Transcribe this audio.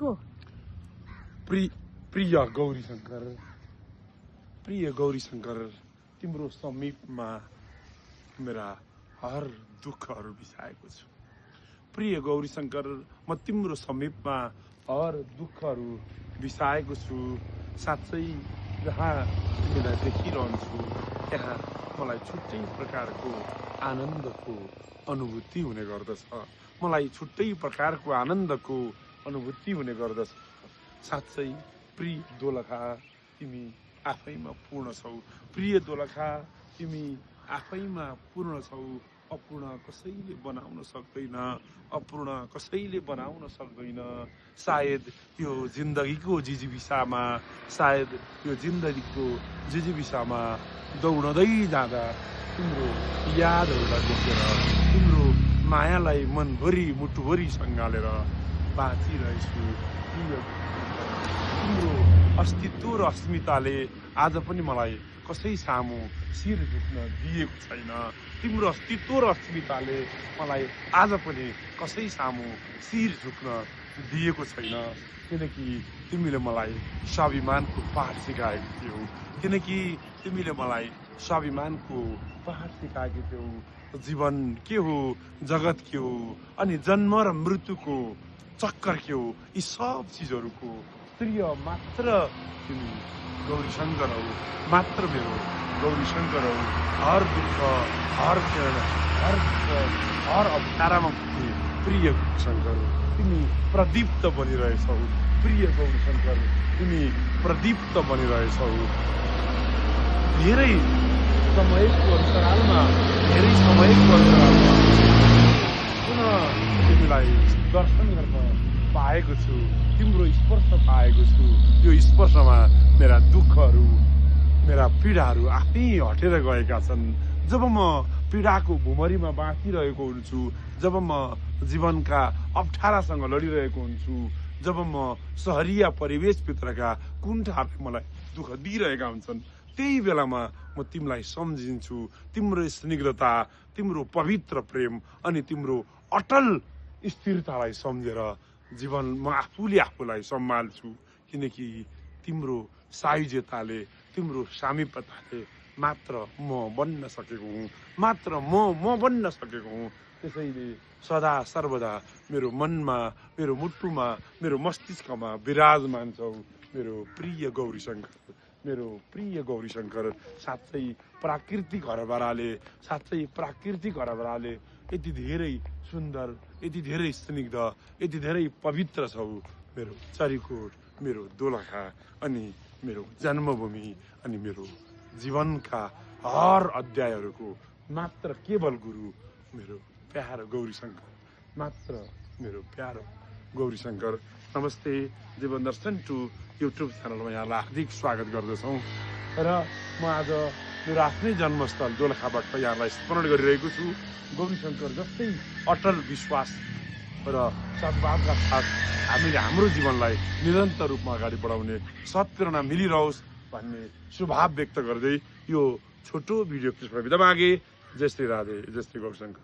को प्रिय गौरी शंकर तिम्रो समीपमा मेरा हर दुःखहरू बिसाएको छु। प्रिय गौरी शंकर म तिम्रो समीपमा हर दुःखहरू बिसाएको छु। साँच्चै जहाँ तिमीलाई देखिरहन्छु त्यहाँ मलाई छुट्टै प्रकारको आनन्दको अनुभूति हुने गर्दछ। मलाई छुट्टै प्रकारको आनन्दको अनुभूति हुने गर्दछ। साँच्चै प्रिय दोलखा तिमी आफैमा पूर्ण छौ। प्रिय दोलखा तिमी आफैमा पूर्ण छौ। अपूर्ण कसैले बनाउन सक्दैन। अपूर्ण कसैले बनाउन सक्दैन। सायद यो जिन्दगीको जिजीविसामा दौडदै जाँदा तिम्रो यादहरूलाई बोकेर तिम्रो मायालाई मनभरि मुटुभरि सँगालेर बाँचिरहेछु। तिम्रो अस्तित्व र अस्मिताले आज पनि मलाई कसै सामु शिर झुक्न दिएको छैन। तिम्रो अस्तित्व र अस्मिताले मलाई आज पनि कसै सामु शिर झुक्न दिएको छैन। किनकि तिमीले मलाई स्वाभिमानको पाठ सिकाएको थियौ। जीवन के हो, जगत के हो, अनि जन्म र मृत्युको चक्कर के हो, यी सब चिजहरूको प्रिय मात्र तिमी गौरी शंकर हौ। मात्र मेरो गौरी शंकर हौ। हर दुःख, हर क्षण, हर अप्ठ्यारामा पुग्ने प्रिय शंकर तिमी प्रदीप्त बनिरहेछौ। प्रिय गौरी शंकर तिमी प्रदीप्त बनिरहेछौ। धेरै समयको अन्तरालमा पुनः तिमीलाई दर्शन गर्न पाएको छु। तिम्रो स्पर्श पाएको छु। यो स्पर्शमा मेरा दुःखहरू, मेरा पीडाहरू आफै हटेर गएका छन्। जब म पीडाको भुमरीमा बाँचिरहेको हुन्छु, जब म जीवनका अप्ठ्यारासँग लडिरहेको हुन्छु, जब म सहरिया परिवेशभित्रका कुण्ठाहरूले मलाई दुःख दिइरहेका हुन्छन्, त्यही बेलामा म तिमीलाई सम्झिन्छु। तिम्रो स्निग्धता, तिम्रो पवित्र प्रेम अनि तिम्रो अटल स्थिरतालाई सम्झेर जीवन म आफूलाई सम्हाल्छु। किनकि तिम्रो सायुज्यताले, तिम्रो सामिप्यताले मात्र म बन्न सकेको हुँ। त्यसैले सदा सर्वदा मेरो मनमा, मेरो मुटुमा, मेरो मस्तिष्कमा विराजमान छौ मेरो प्रिय गौरी शंकर। साँच्चै प्राकृतिक हरबराले यति धेरै सुन्दर, यति धेरै स्निग्ध, यति धेरै पवित्र छौ। मेरो चरीकोट, मेरो दोलखा अनि मेरो जन्मभूमि अनि मेरो जीवनका हर अध्यायहरूको मात्र केवल गुरु मेरो प्यारो गौरी शंकर। नमस्ते, जीवन दर्शन टु युट्युब च्यानलमा यहाँलाई हार्दिक स्वागत गर्दछौँ। र म आज मेरो आफ्नै जन्मस्थल दोलखाबाट यहाँलाई स्मरण गरिरहेको छु। गौरी शंकर जस्तै अटल विश्वास र सद्भावका साथ हामीले हाम्रो जीवनलाई निरन्तर रूपमा अगाडि बढाउने सत्प्रेरणा मिलिरहोस् भन्ने शुभाव व्यक्त गर्दै यो छोटो भिडियो क्लिपमा बिदा मागे। जय श्री राधे, जय श्री गौरी शंकर।